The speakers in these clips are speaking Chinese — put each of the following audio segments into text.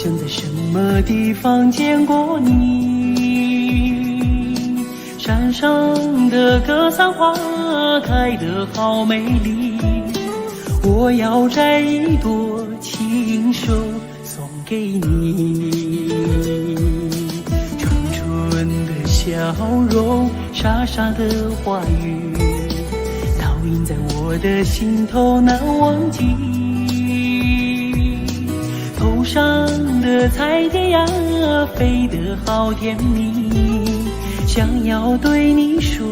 像在什么地方见过你。山上的格桑花开得好美丽，我要摘一朵亲手送给你。纯纯的笑容，傻傻的话语，烙印在我的心头难忘记。头上的彩蝶呀，飞得好甜蜜，想要对你说，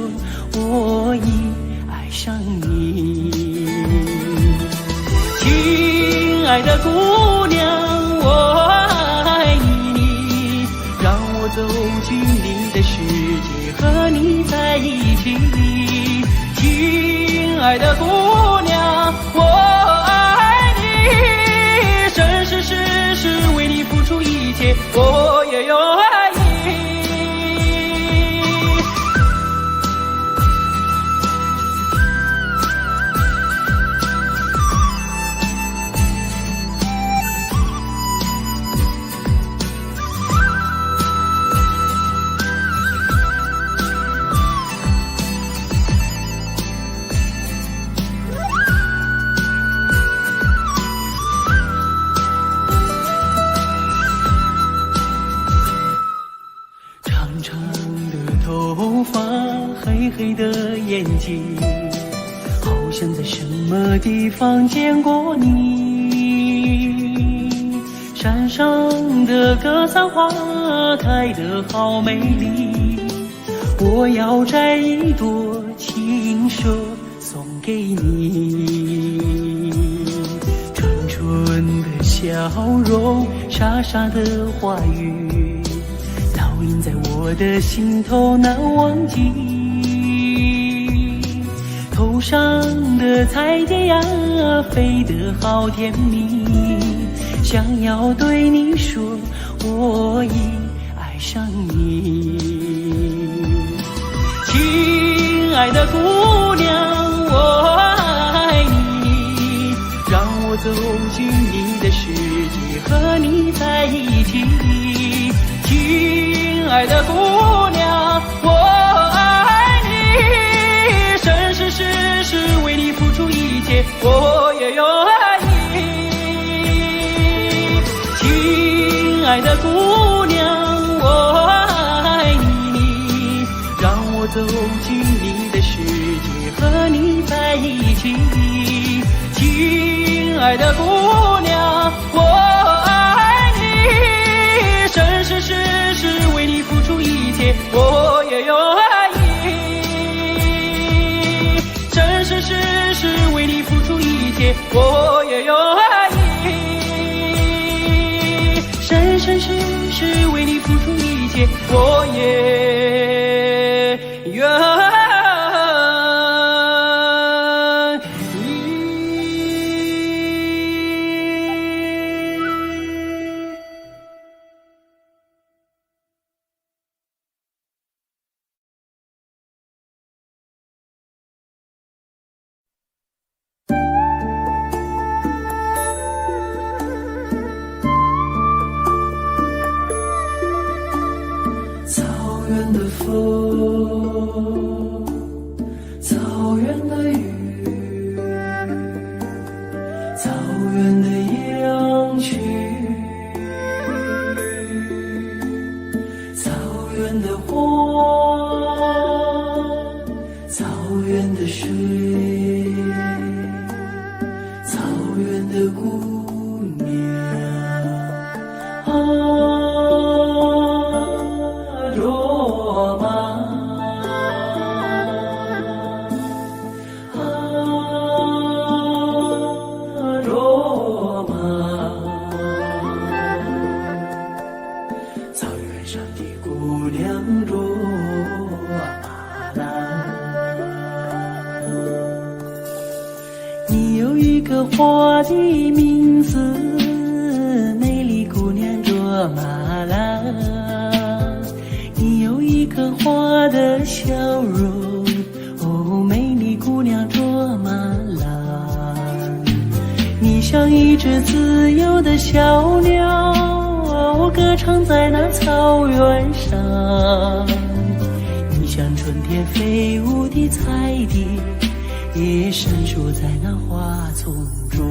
我已爱上你。亲爱的姑娘，我爱你，让我走进你的世界，和你在一起。亲爱的姑娘，我爱你，生生世世为你付出一切，我也有爱你。黑黑的眼睛，好像在什么地方见过你。山上的格桑花开得好美丽，我要摘一朵亲手送给你。纯纯的笑容，傻傻的话语，烙印在我的心头难忘记。头上的彩蝶呀，飞得好甜蜜，想要对你说，我已爱上你。亲爱的姑娘，我爱你，让我走进你的世界，和你在一起。亲爱的姑娘，我爱你，生生世世为你付出一切，我也有爱你。亲爱的姑娘，我爱你，让我走进你的世界，和你在一起。亲爱的姑娘，我爱你，生生世世为你付出一切，我也有爱你。生生世世为你付出一切，我也有爱你。生生世世为你付出一切，我也有爱你。草原的风，草原的雨，草原的羊群，草原的花，草原的水，草原的姑娘啊，罗马啊，罗马，草原上的姑娘罗马，你有一个花的名字，美丽姑娘卓玛拉。你有一颗花的笑容，哦，美丽姑娘卓玛拉。你像一只自由的小鸟，唱在那草原上。你像春天飞舞的彩蝶，也闪烁在那花丛中。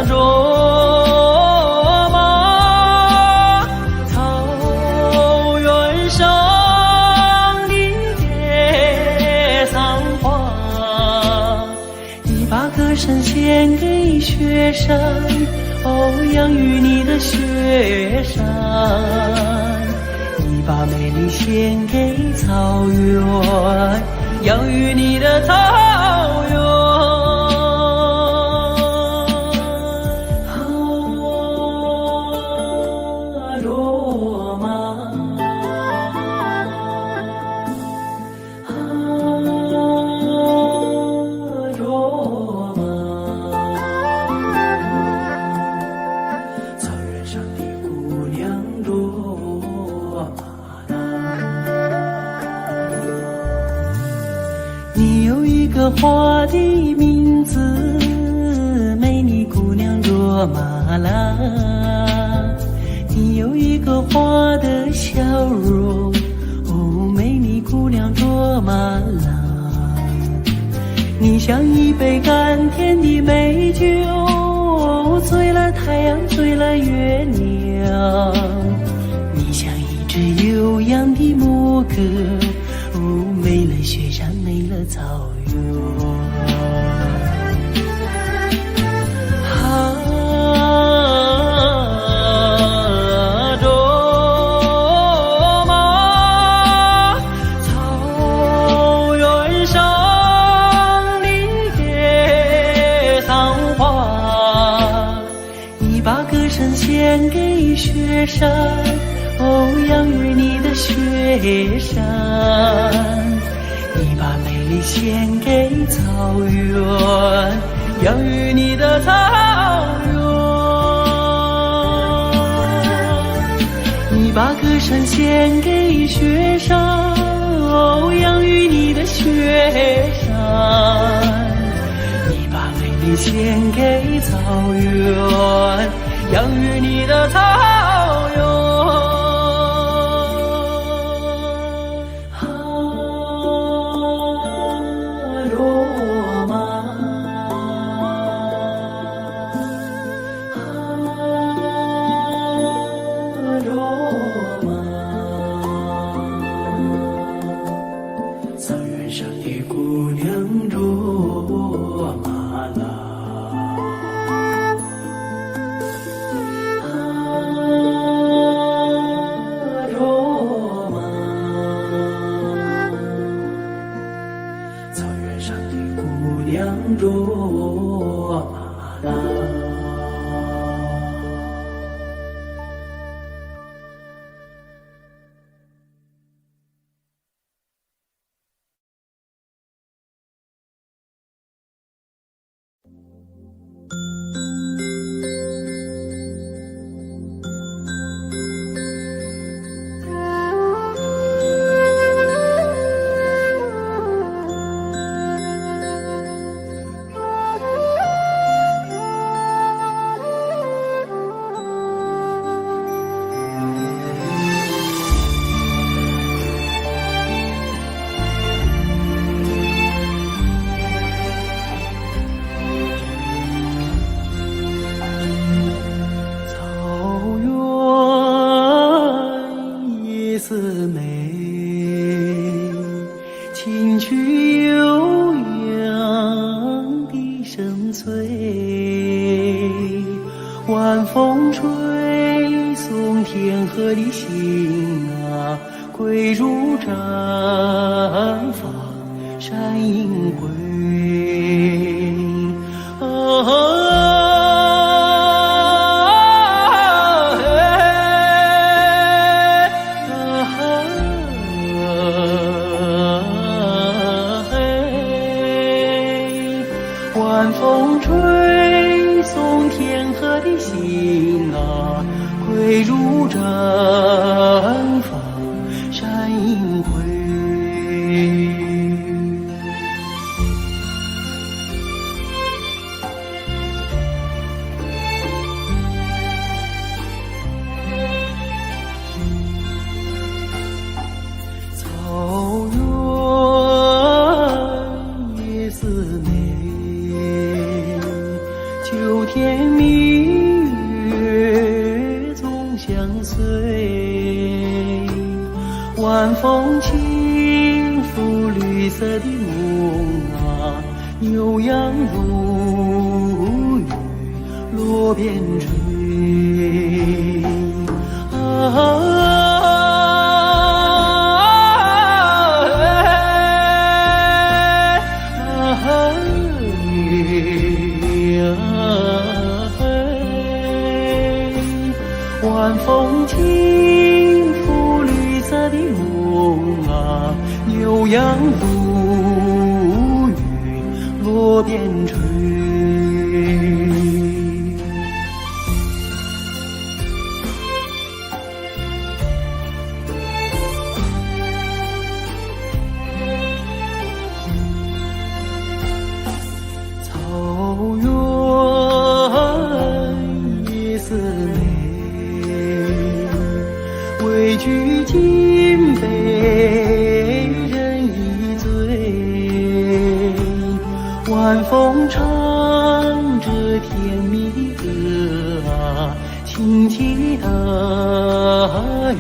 卓玛，草原上的野桑花，你把歌声献给雪山，养育你的雪山，你把美丽献给草原，养育你的草原。罗马，罗马。你有一个花的名字，美丽姑娘卓玛拉。你有一个花的笑容，美丽姑娘卓玛拉。你像一杯甘甜的美酒，醉了太阳，醉了月亮。你像一只悠扬的牧歌，美了雪山，美了草原。卓玛，草原上的野桑花，你把歌声献给雪山，养育你的雪山，你把美丽献给草原，养育你的草原。你把歌声献给雪山，养育你的雪山，你把美丽献给草原，养育你的草原。草原上的姑娘卓玛拉，卓玛，草原上的姑娘卓玛拉。四美，清曲悠扬的声催，晚风吹送天河的星啊，归入绽放山映辉。晚风吹送天河的星啊，归入绽放山映辉。天明月总相随，晚风轻拂绿色的梦啊，牛羊如雨落边吹晚风轻拂绿色的梦啊，牛羊如雨落边吹。草原夜色美，畏惧金杯人已醉，晚风唱着甜蜜的歌啊，轻骑踏月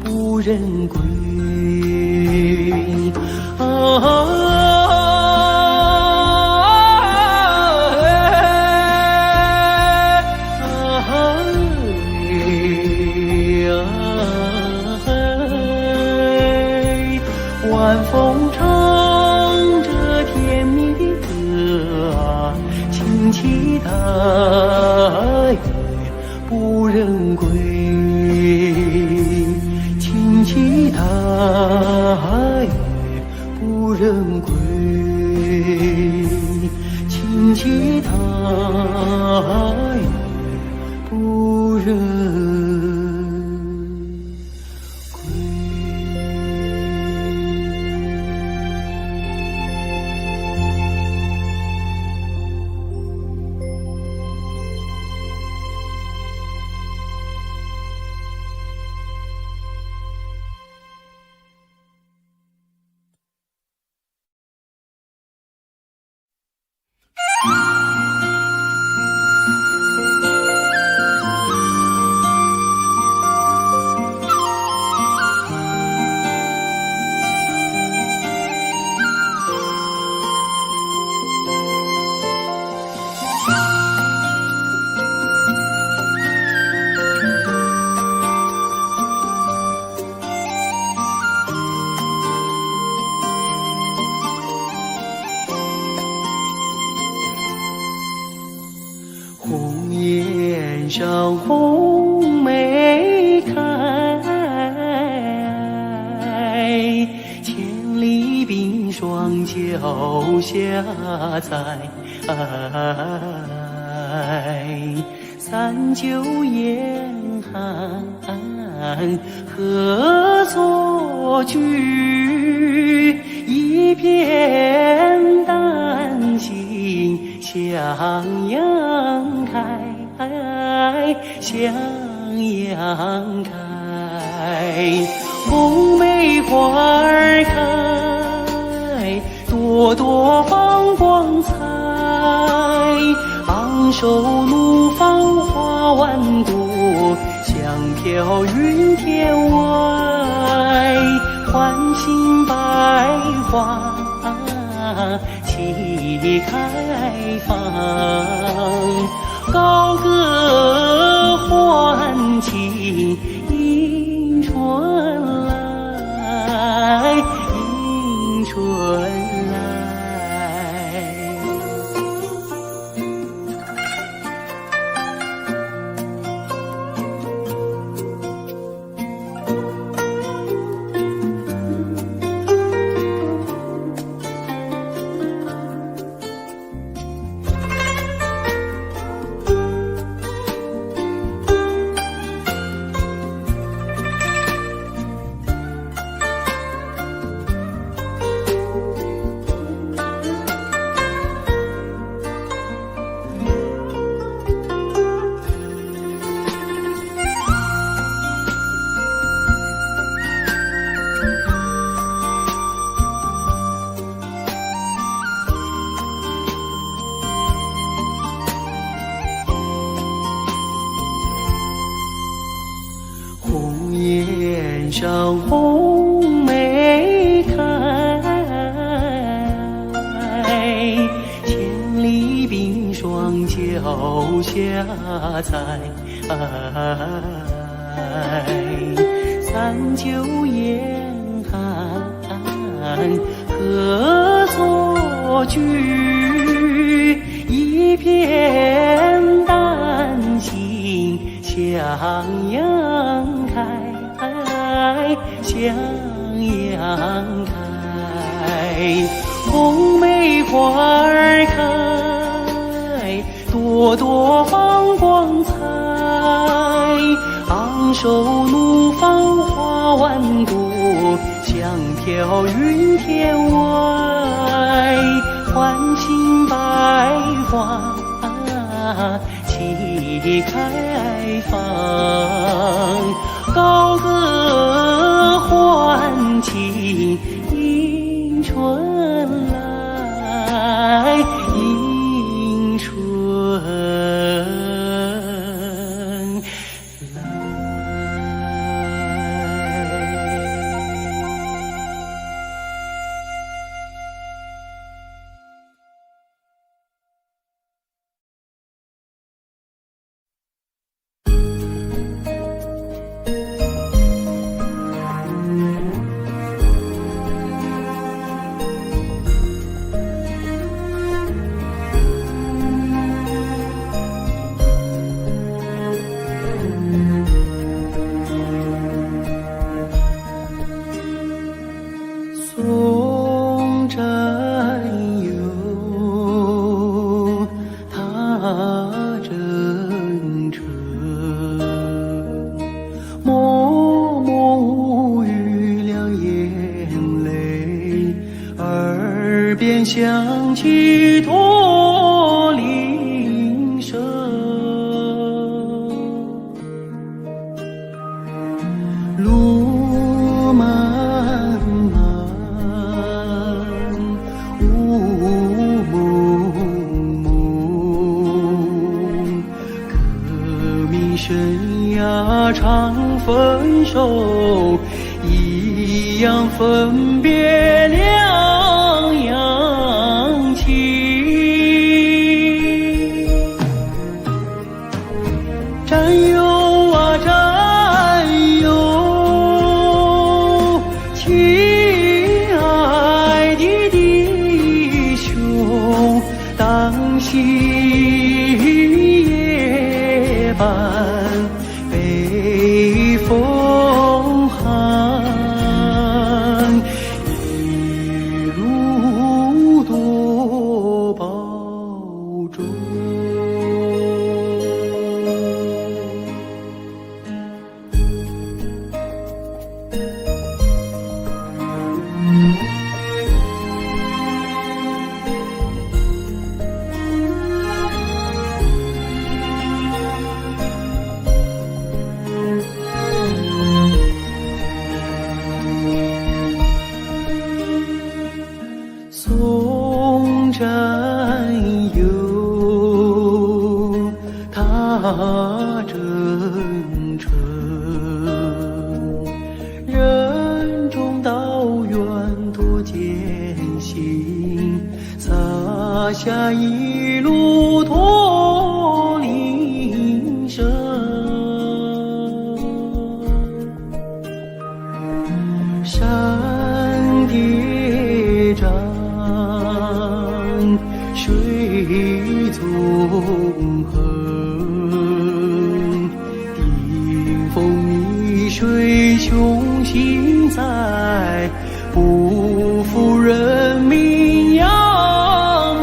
不认归晚风唱着甜蜜的歌啊，轻骑踏月不认归，轻骑踏月不认归，轻骑踏月不认。红颜上红梅开，千里冰霜脚下栽。三九严寒何所居？一片丹心向阳开，向阳开。红梅花儿开，朵朵放光彩。昂首怒放花万朵，香飘云天外。唤醒百花齐开放，高歌欢庆迎春来，迎春来。下采。三九严寒，何所居？一片丹心向阳开，向阳开。红梅花儿开，朵朵放光彩。昂首怒放花万朵，香飘云天外。唤醒百花齐开放，高歌欢庆迎春来，迎春来。送战友，踏征程，默默无语两眼泪，耳边响起驼铃声。路漫漫，雾蒙蒙，革命生涯常分手，一样分别两样情。战友啊战友，亲爱的弟兄，当夕夜半北风寒，一路多保重。送战友，踏征程，任重道远多艰辛，洒下一路驼铃声。山叠嶂，水纵横，顶风逆水雄心在，不负人民养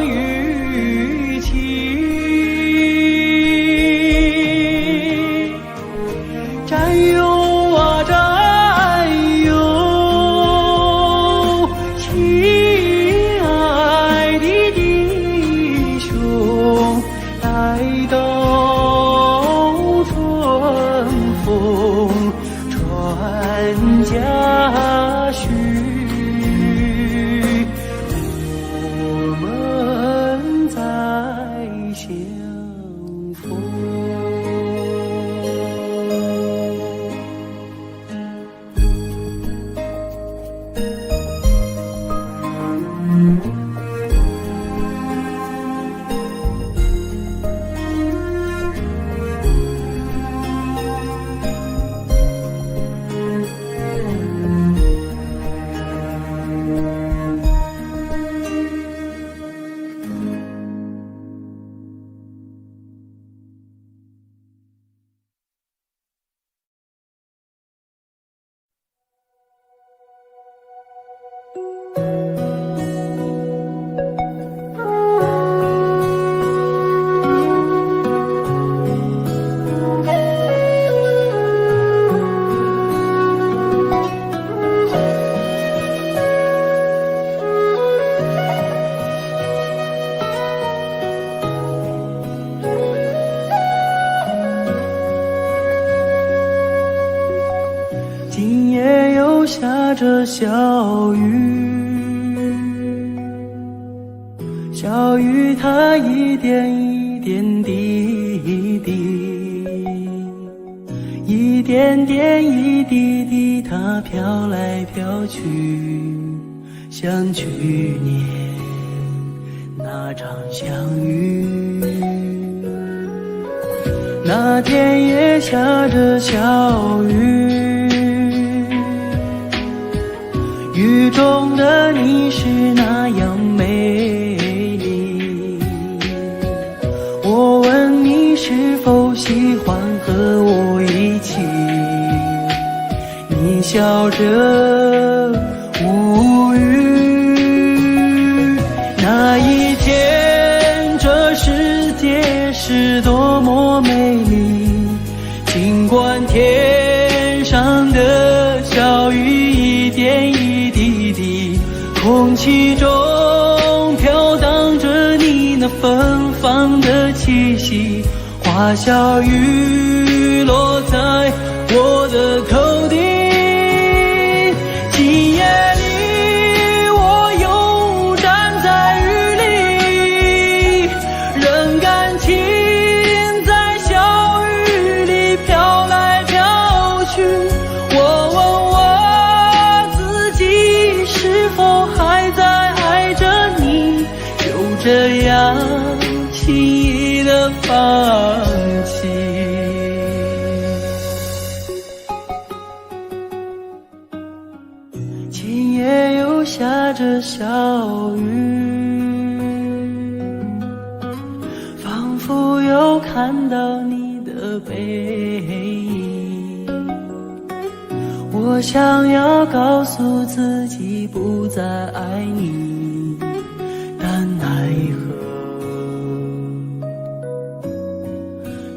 育情。战友啊战友，亲爱的弟兄，待到春风传家序，下着小雨，小雨它一点一点滴滴，一点点一滴滴，它飘来飘去，像去年那场相遇。那天也下着小雨，雨中的你是那样美丽。我问你是否喜欢和我一起，你笑着无语。那一天，这世界是多么美丽，尽管天上的小雨一点一滴滴，空气中飘荡着你那芬芳的气息，花小雨落在我的头顶。今夜里我又站在雨里，任感情在小雨里飘来飘去。我问我自己是否还在爱着你，就这样轻易地放弃。今夜又下着小雨，仿佛又看到你的背影。我想要告诉自己不再爱你，但奈何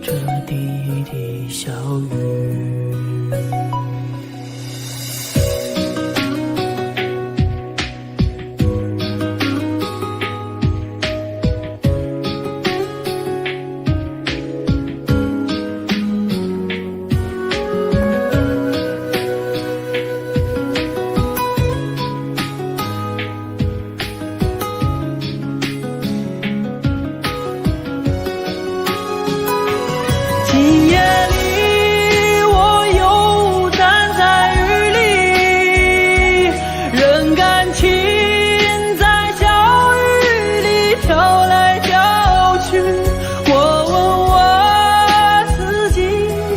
这滴滴小雨。今夜里我又站在雨里，任感情在小雨里飘来飘去。我问我自己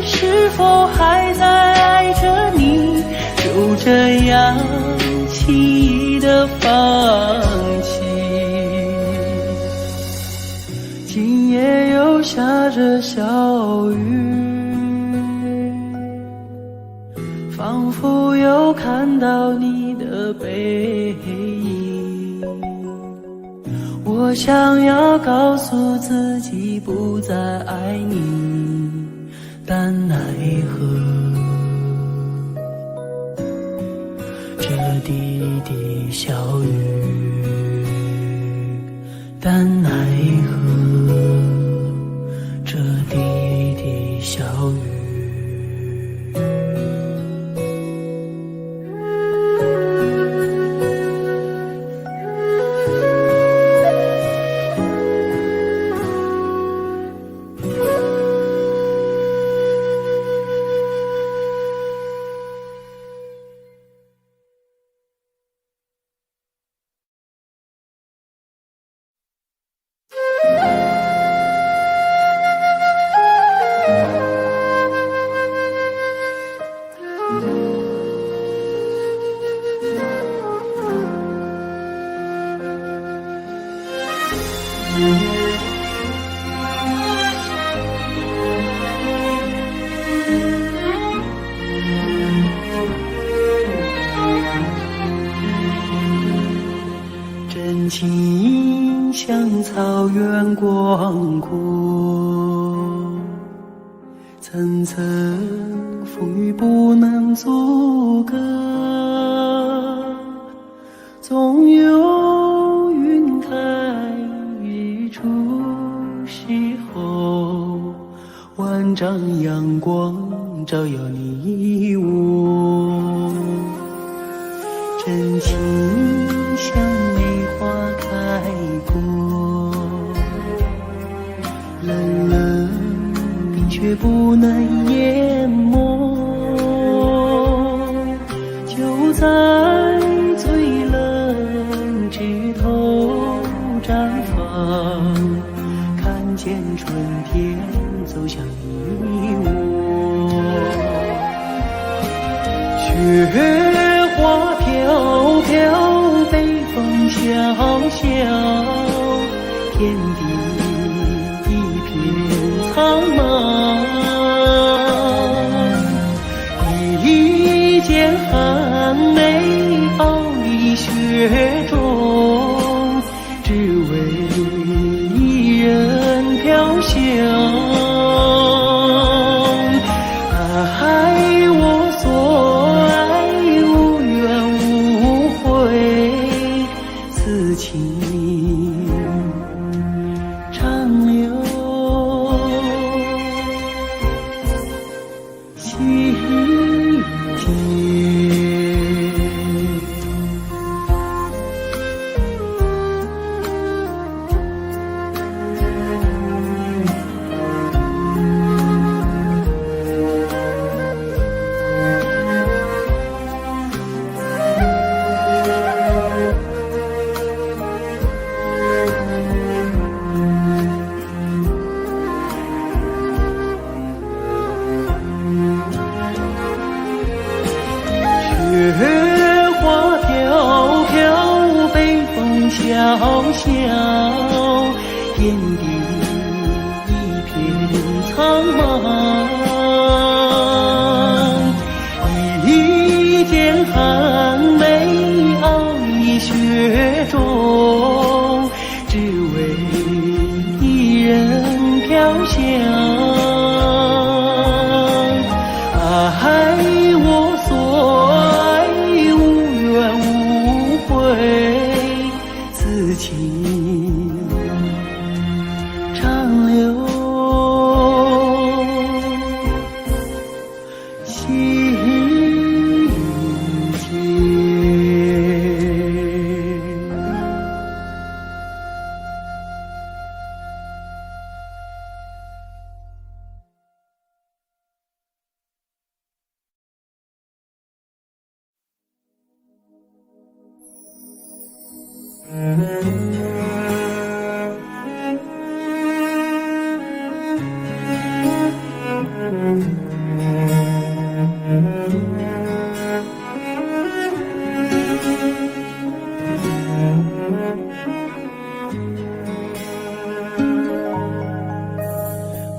是否还在爱着你，就这样轻易地放弃。今夜又下着小雨，仿佛又看到你的背影。我想要告诉自己不再爱你，但奈何这滴滴小雨，但奈何这滴滴小雨。真情像草原广阔，层层风雨不能阻隔，总有云开日出时候，万丈阳光照耀你我。绽放，看见春天走向你我。雪花飘飘，北风萧萧，天地一片苍茫。一剑寒梅傲立雪中，只为一人飘香。爱我所爱，无怨无悔，此情长留心间。雪花飘飘，北风萧萧，天地一片苍茫。一剑寒梅傲立雪中，只为一人飘香。爱我所爱，无怨无悔，此情长留心间。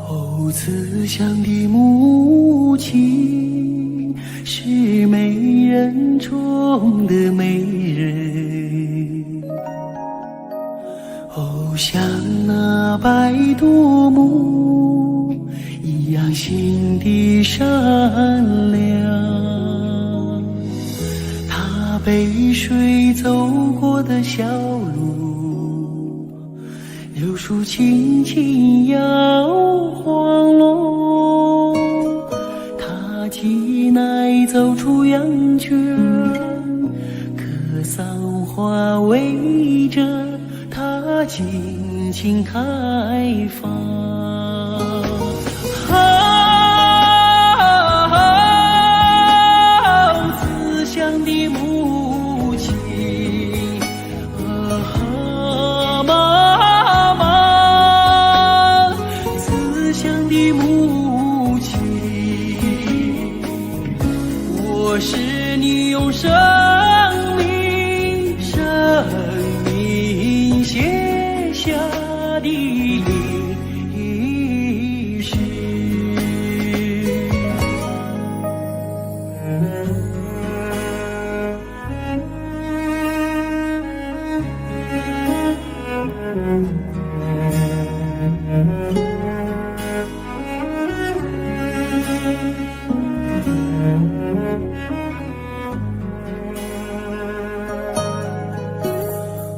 哦，慈祥的母亲，是美人中的美人。哦，像那白度母一样心地善良。她背水走过的小路，柳树轻轻摇晃落。她挤奶走出羊圈，可桑花围着它尽情开放。慈祥的母亲，妈妈，慈祥的母亲，我是你用生命写下的历史。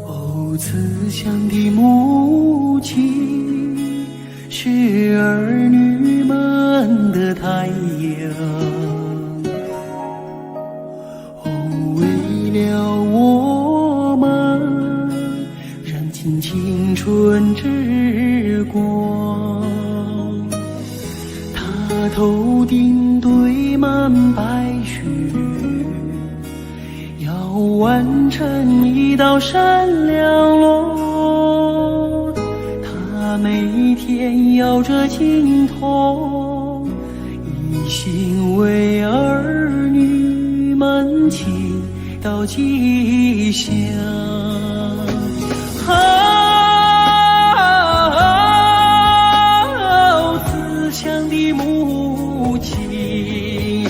哦，慈祥的母亲，是儿女们的太阳。哦，为了我们燃尽青春之光。她头顶堆满白雪，要完成一道闪亮龙。抱着青铜，一心为儿女们祈祷吉祥。慈祥的母亲，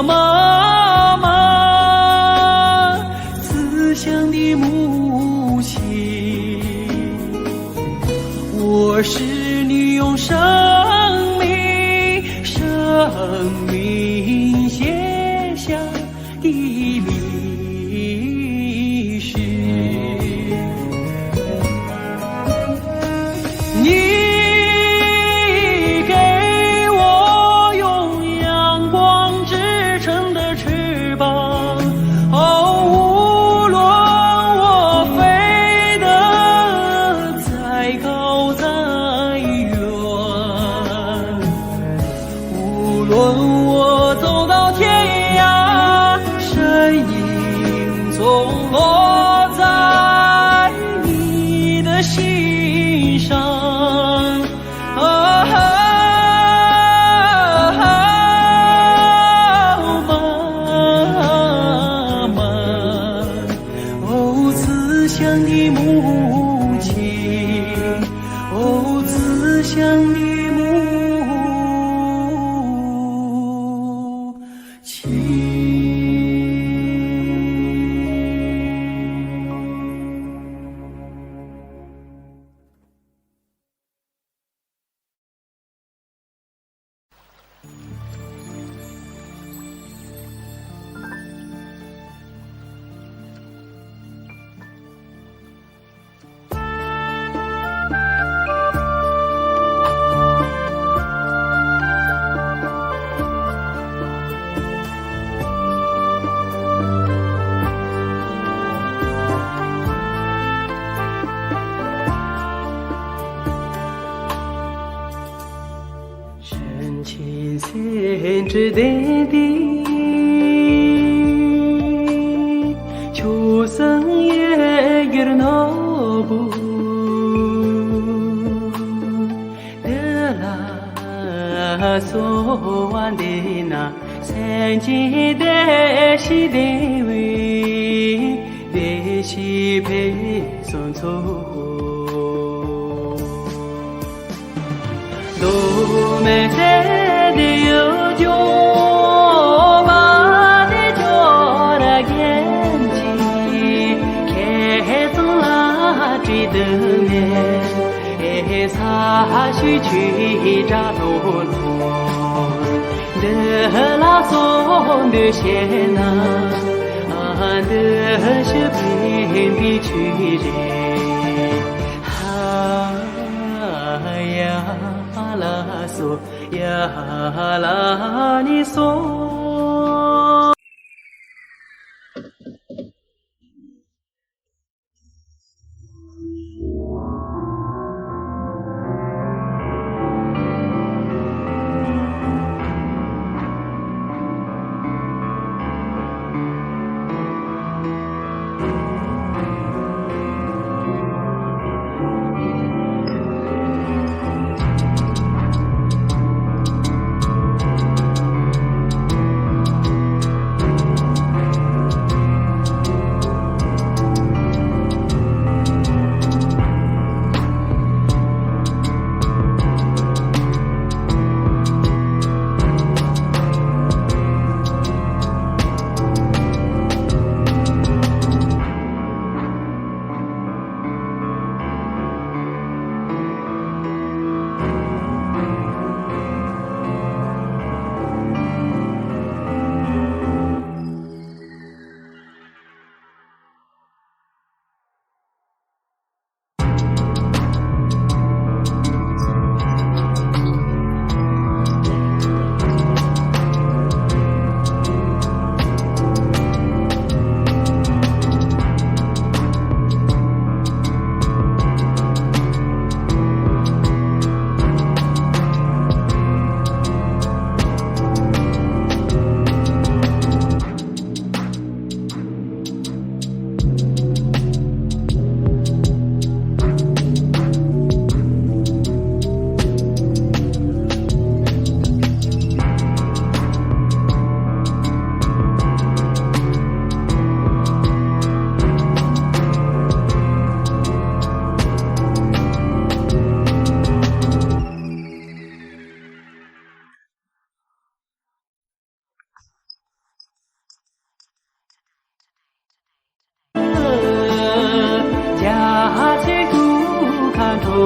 妈妈，慈祥的母亲，我是你用生命写下的历史。你给我用阳光织成的翅膀，无论我飞得再高再远，无论我走到天涯，身影总落在你的心上。妈妈，哦，慈祥的母亲，哦，慈祥的母亲。深情深挚的地，秋生也有那不得啦，所望的那三界的西的为的西北送走。路没在的有酒吧的叫了眼睛，开中啦追的面，擦去去扎多路，的拉松的线呐，的是偏僻去人，呀。啦嗦呀啦你嗦。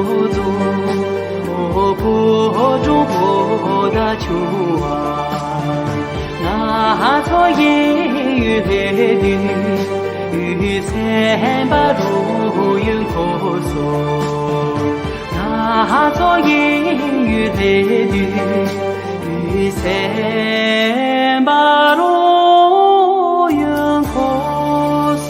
做，破中国的球啊，那座烟雨的雨伞把路云可索，那座烟雨的雨伞把路云可索。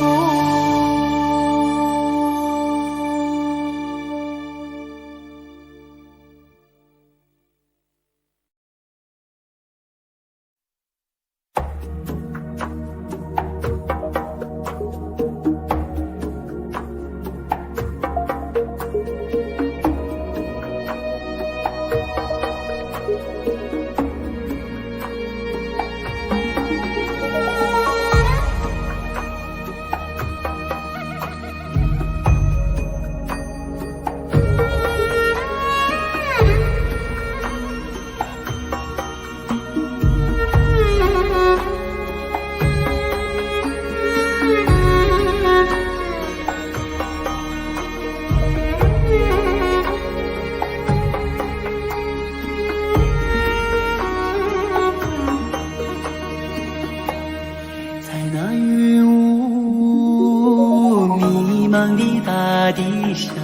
大地上，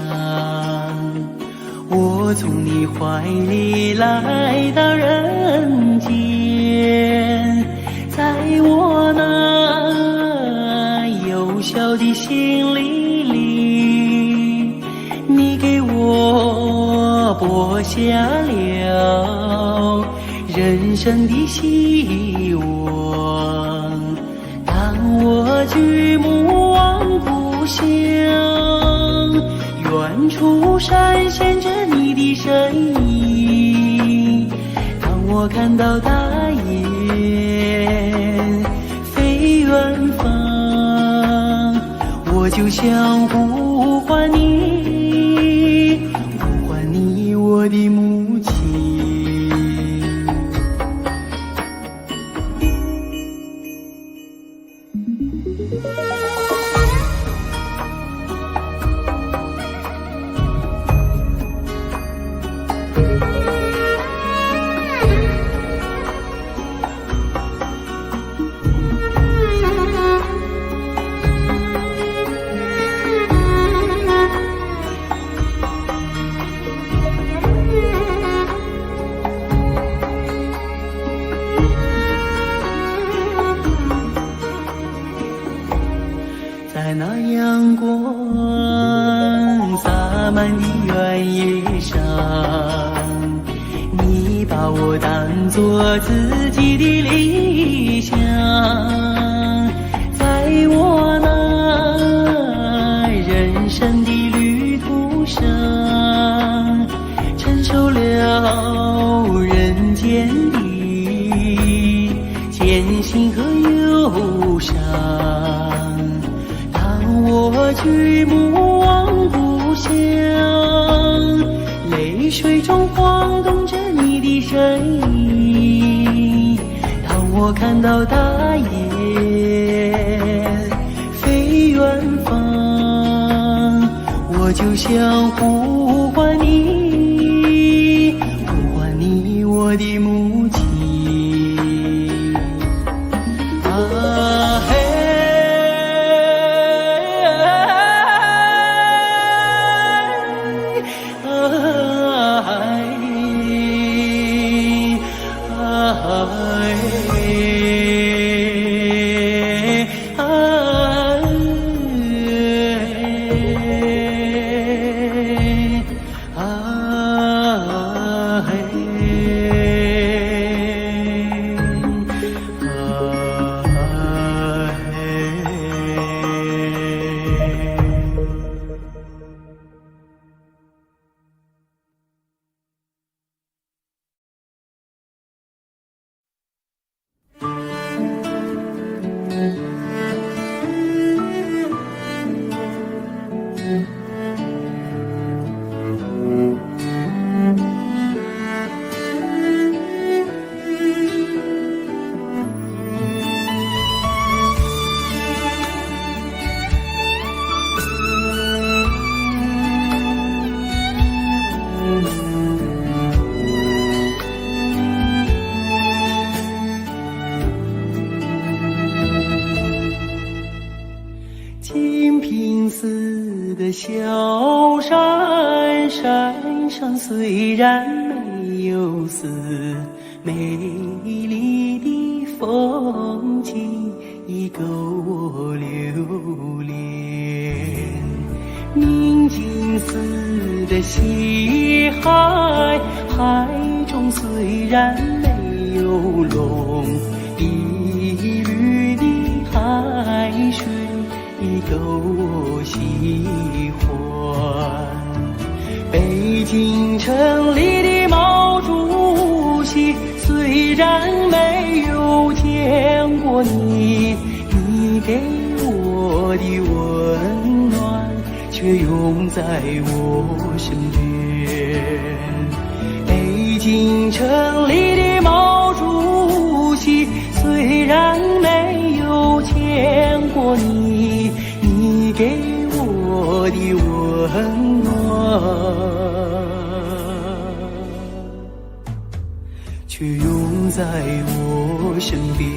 我从你怀里来到人间，在我那幼小的心灵里，你给我播下了人生的希望。当我举目望故乡，远处闪现着你的身影。当我看到大雁飞远方，我就想呼唤你，呼唤你，我的母亲。在那阳光洒满的原野上，你把我当作自己的理想。在我那人生的旅途上，承受了人间的艰辛和忧伤。我举目望故乡，泪水中晃动着你的身影。当我看到大雁飞远方，我就想呼唤你，呼唤你，我的母亲。似的小山，山上虽然没有丝，美丽的风景已够我留恋。宁静似的西海，海中虽然没有龙，一缕的海水已够我喜欢。北京城里的毛主席，虽然没有见过你，你给我的温暖却永在我身边。北京城里的毛主席，虽然没有见过你，你给我的温暖却永在我身边。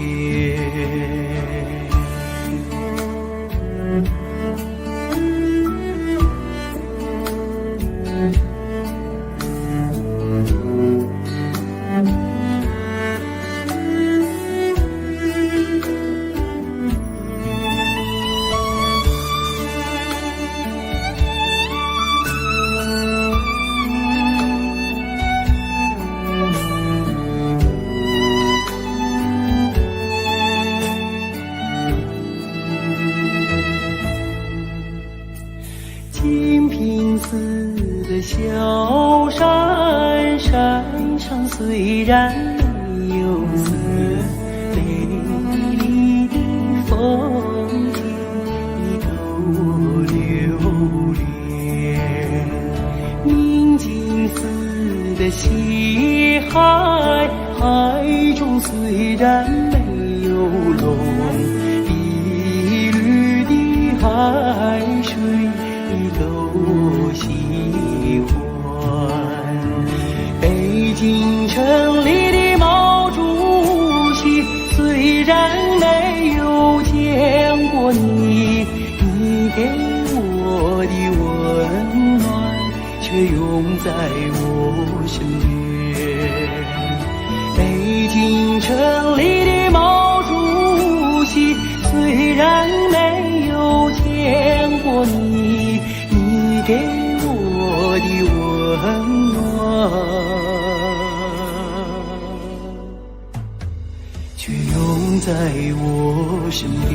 金瓶似的小山，山上虽然没有丝，美丽的风景已够我留恋。宁静似的西海，海中虽然没有龙，碧绿的海水已够我喜欢。北京城里的毛主席，虽然没有见过你，你给我的温暖却永在我身边。北京城里的毛主席，虽然没有见过你，你给我的温暖却永在我身边。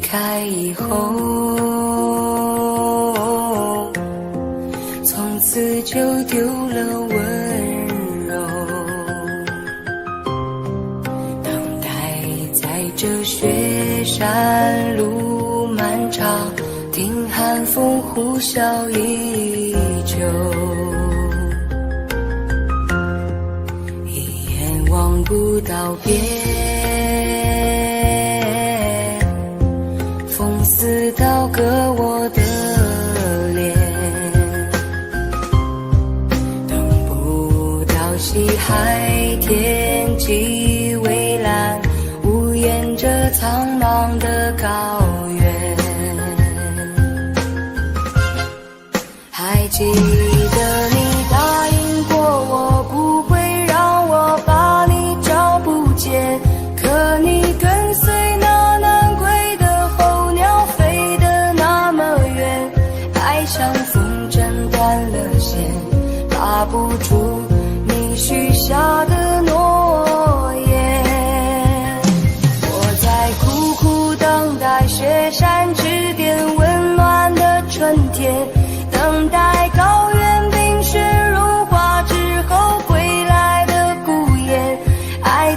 开以后，从此就丢了温柔，等待在这雪山路漫长，听寒风呼啸依旧，一眼望不到边，风似刀割我的脸，等不到西海天际蔚蓝，无言着苍茫的高原。还记得你答应过我，不会让我把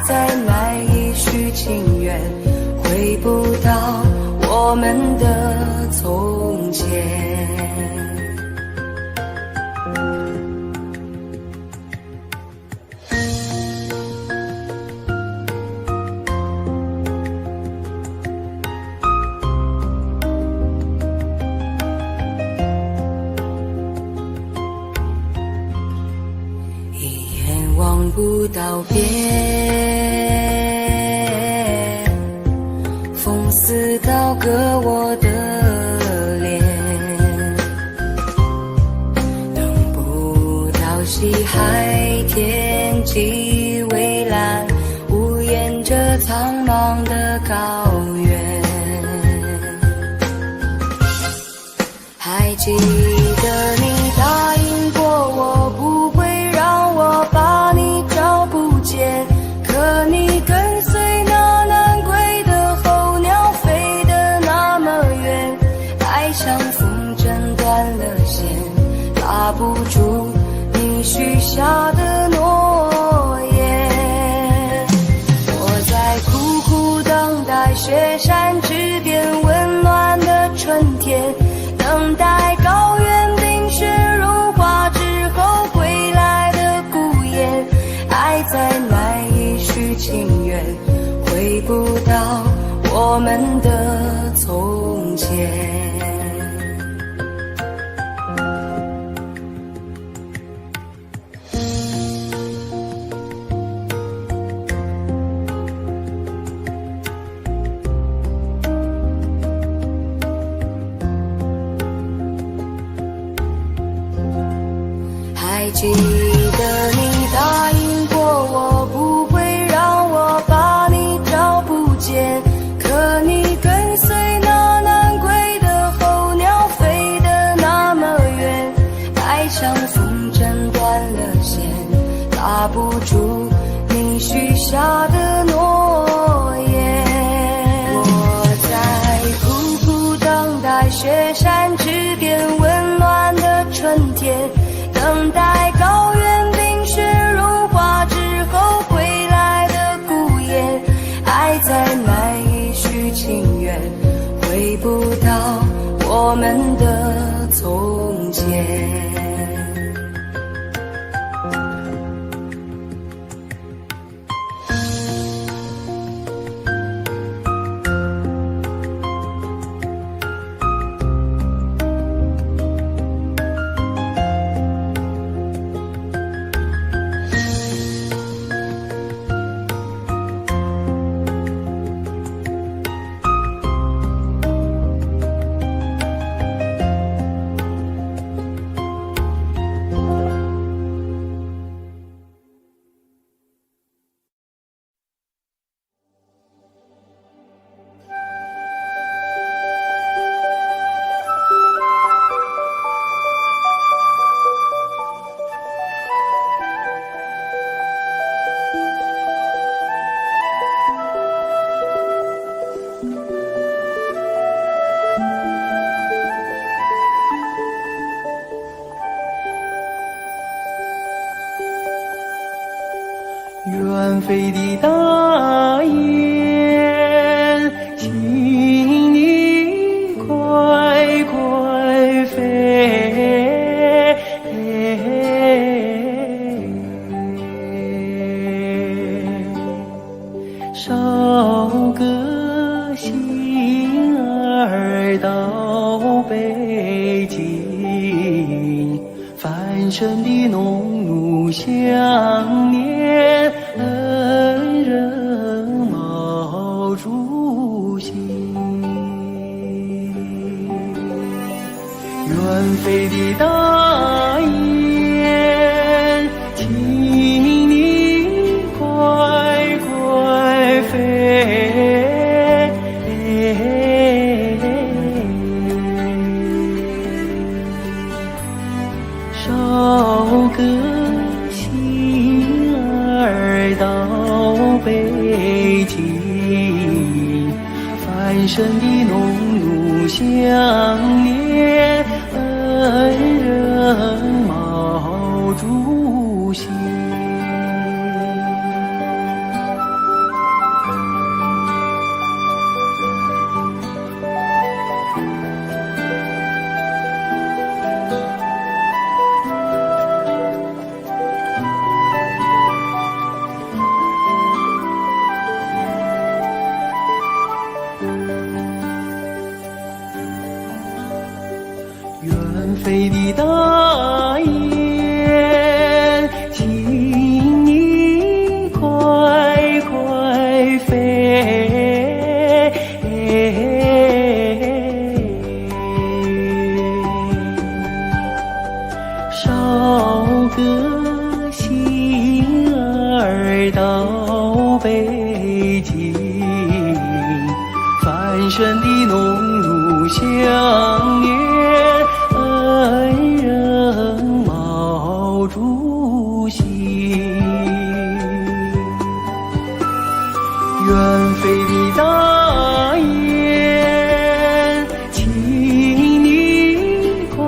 再买一续情缘，回不到我们的从前。望不到边，风似刀割我的脸，等不到西海天际蔚蓝，无言着苍茫的高原。还记得你答应过我不会让我把你找不见，可你跟随那南归的候鸟飞得那么远，爱像风筝断了线，拉不住你许下的诺言。我在苦苦等待雪山之巅温暖的春天，等待高原冰雪融化之后归来的孤雁，爱再买一续情缘，回不到我们的从前。还记得你答应过我不会让我把你找不见，可你跟随那南归的候鸟飞得那么远，爱像风筝断了线，拉不住你许下的诺言。我在苦苦等待雪山之巅温暖的春天，等待高原冰雪融化之后归来的孤雁，爱再买一续情缘，回不到我们的从前。远飞的大雁，请你快快飞，捎个信儿到北京，繁盛的农奴想念恩人毛主席。远飞的大雁，请你快快飞，捎个信儿到北京，繁盛的农奴想念恩人毛主席。飞，捎个心儿到北京，繁盛的农奴相念，恩人毛主席。远飞的大雁，请你快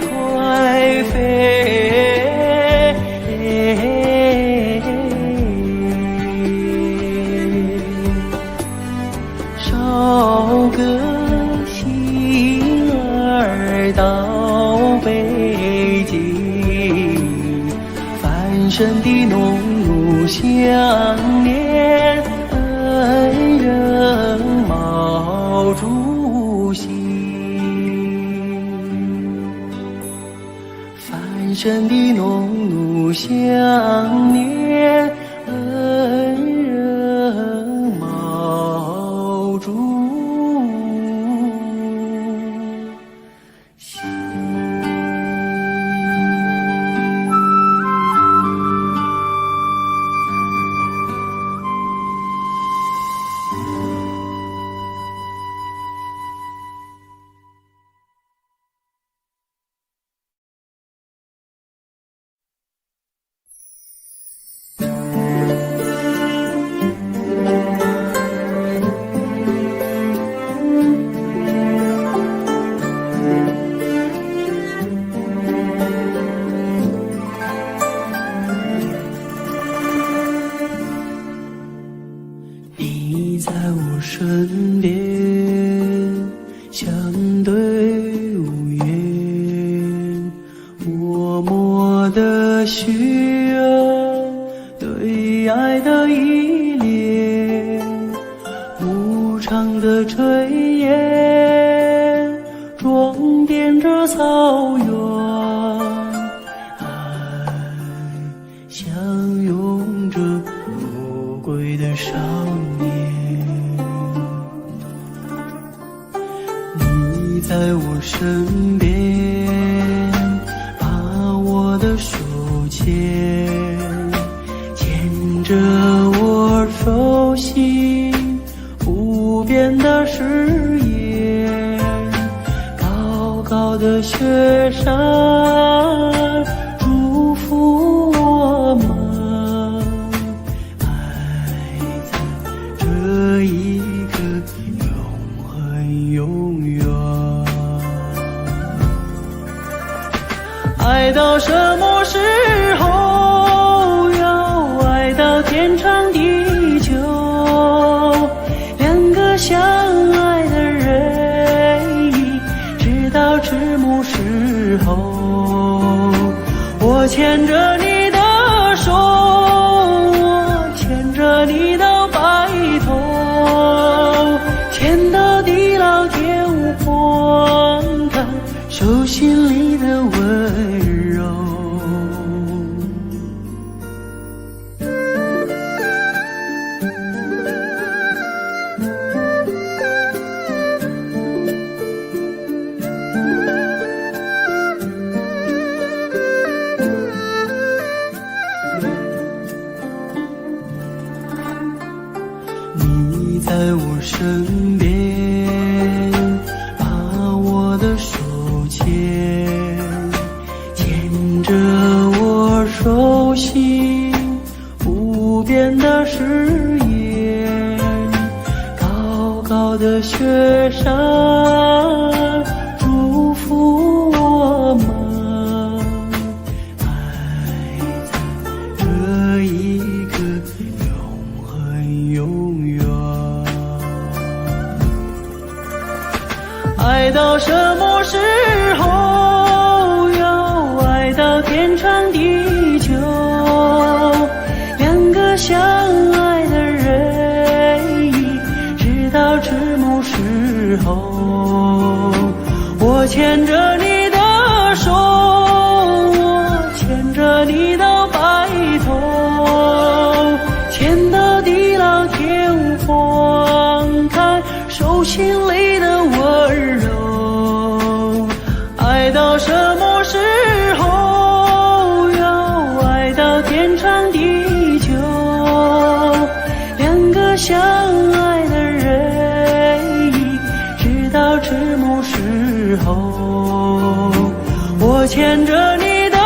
快飞，捎个心儿到北京，繁盛的农奴相念，恩人毛主席。繁盛的农奴相念，恩人毛主席。你在我身边，相对无言，默默的许愿，对爱的依恋，无常的炊烟，装点着草原，爱相拥着富贵的少年。你在我身边，把我的手牵，牵着我手心无边的誓言，高高的雪山祝福我们，爱在这一刻永恒永远。爱到什么时候？要爱到天长地久。两个相爱的人，直到迟暮时候。我牵着你的手，我牵着你到白头，牵到地老天荒，看手心里的温柔。你在我身边，把我的手牵，牵着我手心无边的誓言，高高的雪山祝福我们，爱在这一刻永恒永远。爱到什么时候？要爱到天长地久。两个相爱的人，直到迟暮时候。我牵着你的手，我牵着你到白头，牵到地老天心里的温柔。爱到什么时候？要爱到天长地久。两个相爱的人，直到迟暮时候。我牵着你的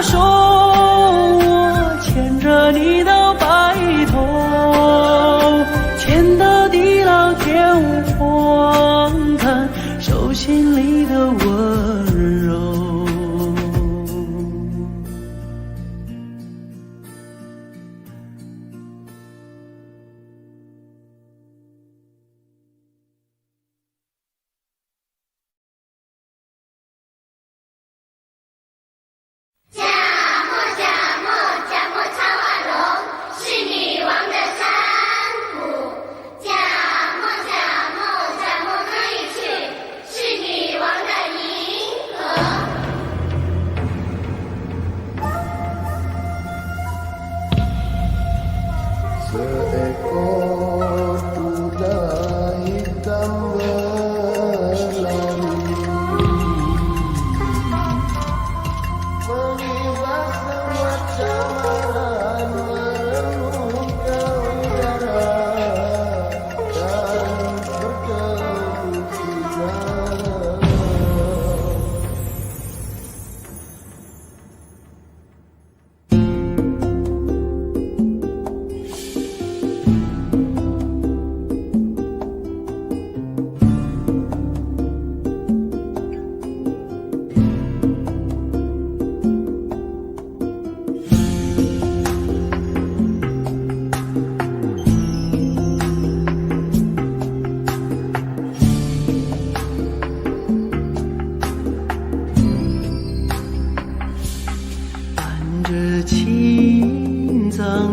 手，我牵着你到白头，牵到地老天荒，看手心里的温柔。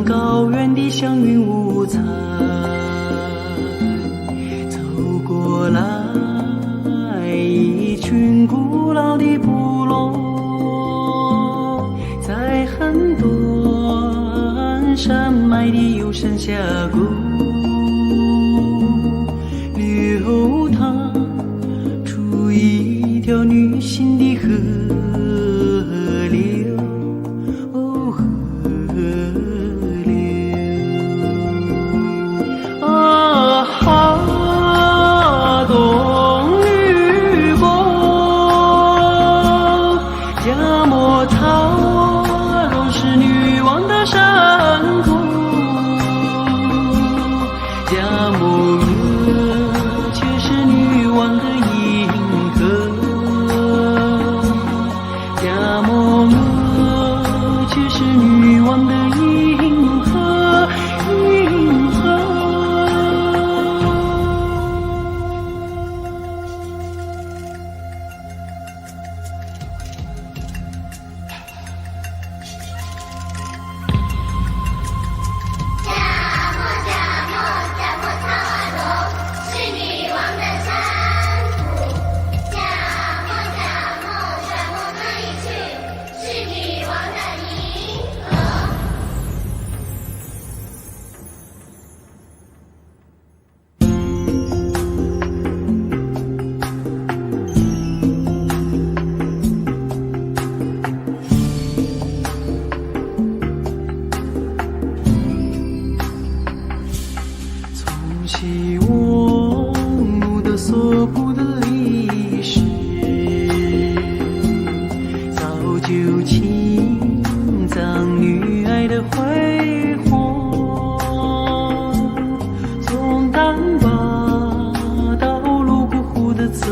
高原的祥云五彩，走过来一群古老的部落，在很多山脉的幽深峡谷流淌出一条女性的河流。希望的所不的历史，早就侵藏女爱的辉煌。从丹巴到泸沽湖的走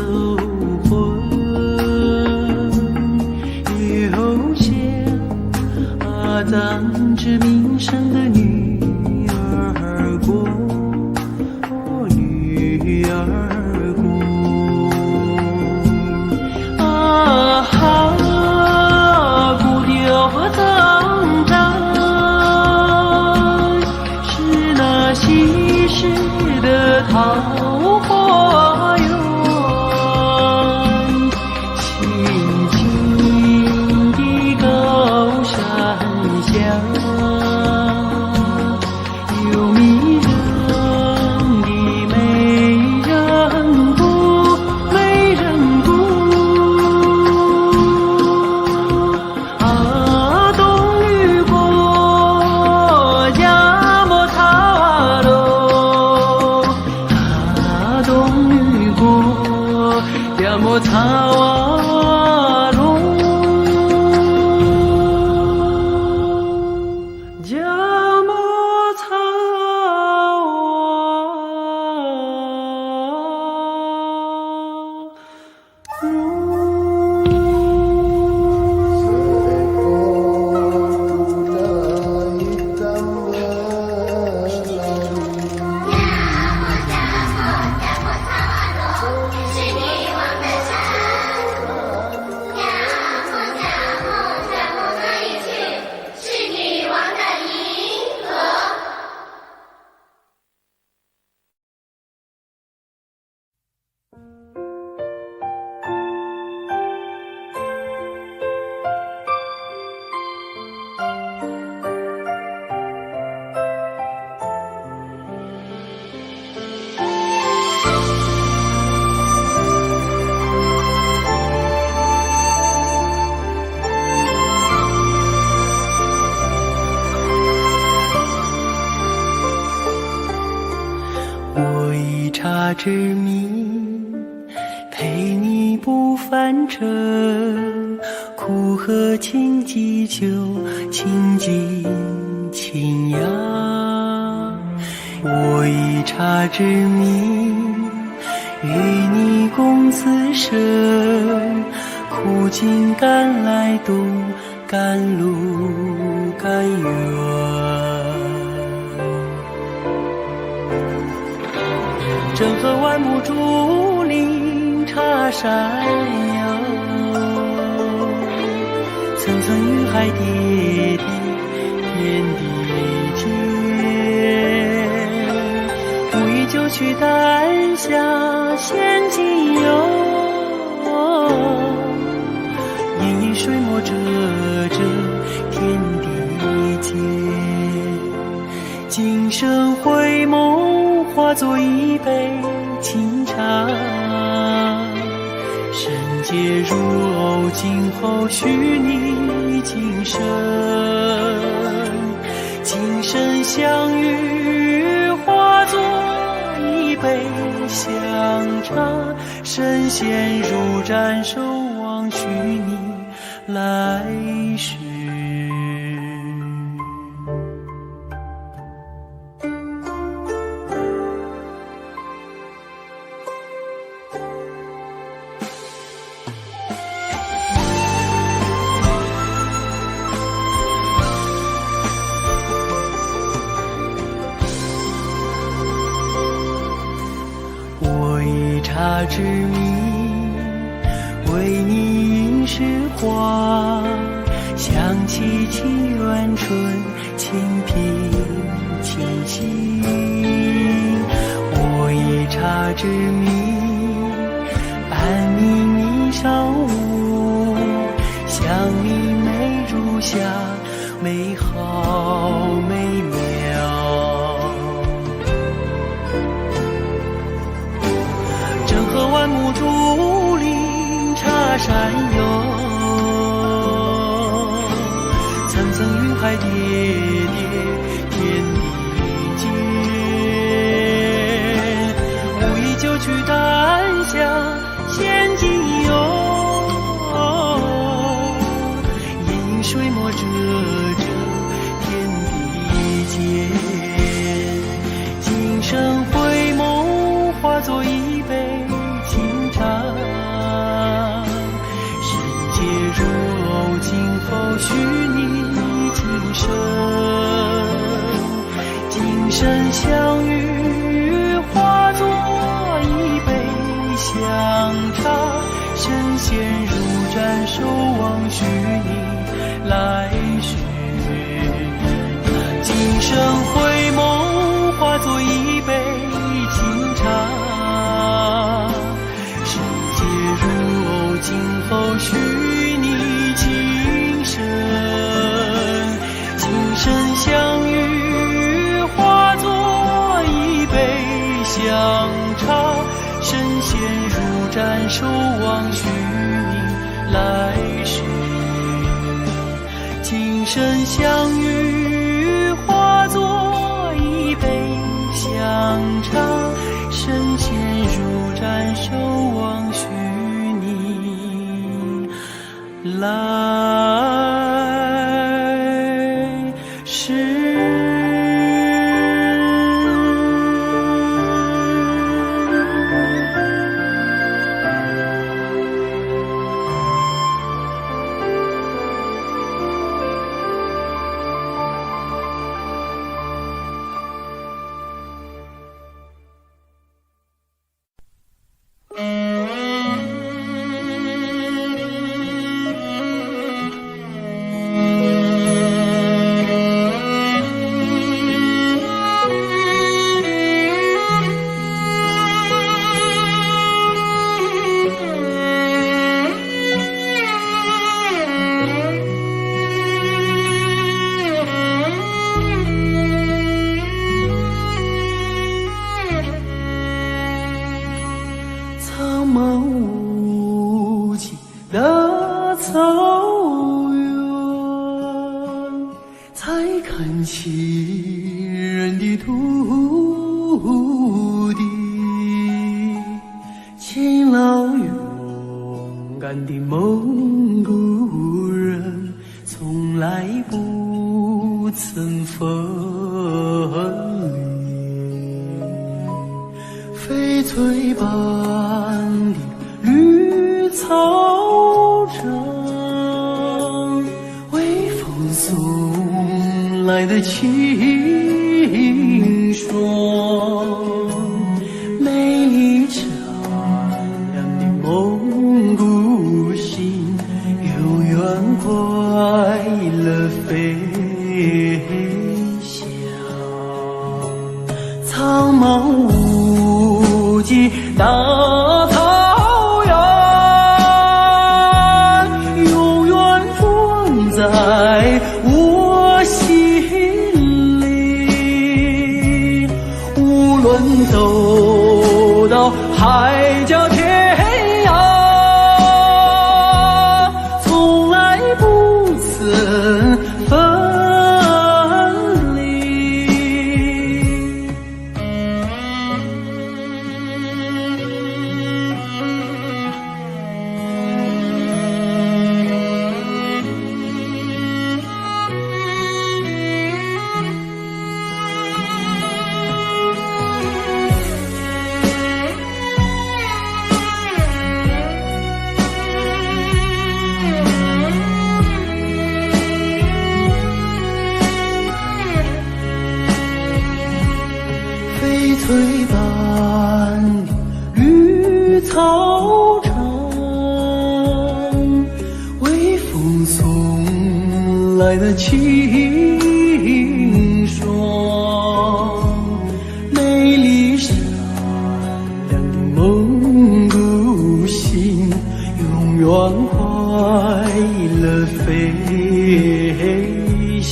魂，留下咱殖民生的女儿国。女儿国啊哈，古调和苍山是那稀世的桃花源，清静的高山下有迷人的美人一茶之名，陪你不翻车，苦和情寄酒，情尽情扬。我一茶之名，与你共此生，苦尽甘来渡，甘露甘愿。正和万木竹林茶山腰，层层云海叠叠天地间。无意就去丹霞仙境游，隐隐水墨遮遮天地间。今生回眸，化作一杯清茶，深结如藕，今后许你今生。今生相遇，化作一杯香茶，神仙入盏，守望许你来世。茶之名，为你吟诗画，想起七元春，清平清新。我以茶之名，伴你霓裳舞，想你美如霞，美好美妙。万木竹林茶山游，层层云海叠叠天地间。无意就去丹霞仙境游，隐隐水墨遮遮天地间。今生回眸，化作一杯深结如藕，今后许你今生。今生相遇，化作一杯香茶，神仙入盏，守望许你来世。今生回眸，化作一杯清茶，今后许你今生。今生相遇，化作一杯香茶，神仙入盏，守望许你来世。今生相遇，化作一杯香茶，神仙入盏，守望许来世。敢的蒙古人，从来不曾分离。翡翠般的绿草场，微风送来的清爽，美丽善良的蒙古心，永远快乐飞翔。苍茫无际大草原，永远装在我心里。无论走到海角天涯，从来不曾分离。翡翠般的绿草场，微风送来的清爽，美丽善良的蒙古心，永远快乐飞翔。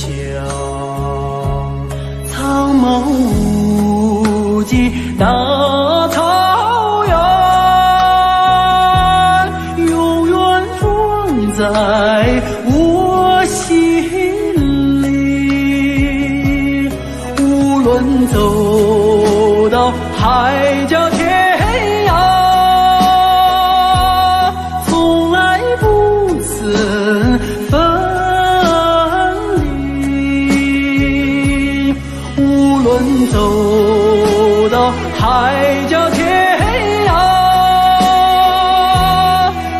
苍茫无际大草原，永远装在我心里。无论走到海角天涯，从来不曾分离。无论走到海角天涯，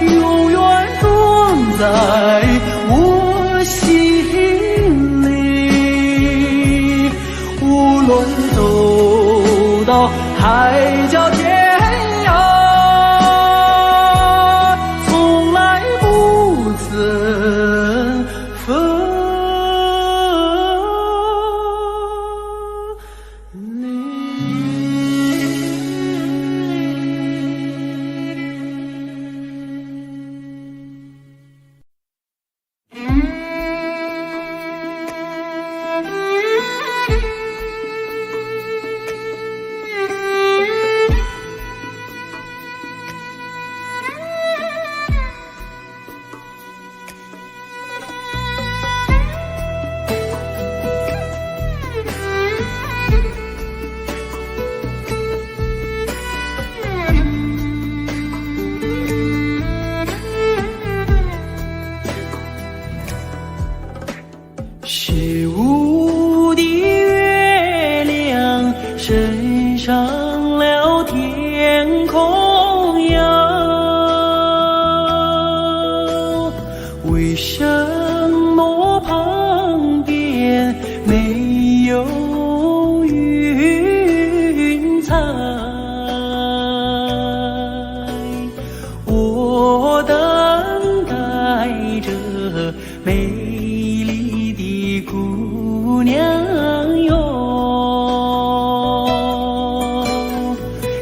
永远装在我心里。无论走到海角天涯，从来不曾分离。十五的月亮升上了天空呀，为什么旁边没有云彩？我等待着美丽的姑娘哟，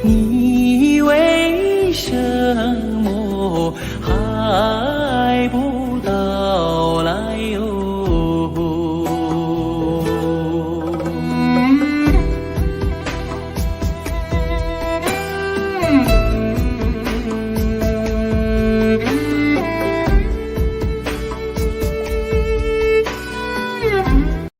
你为什么还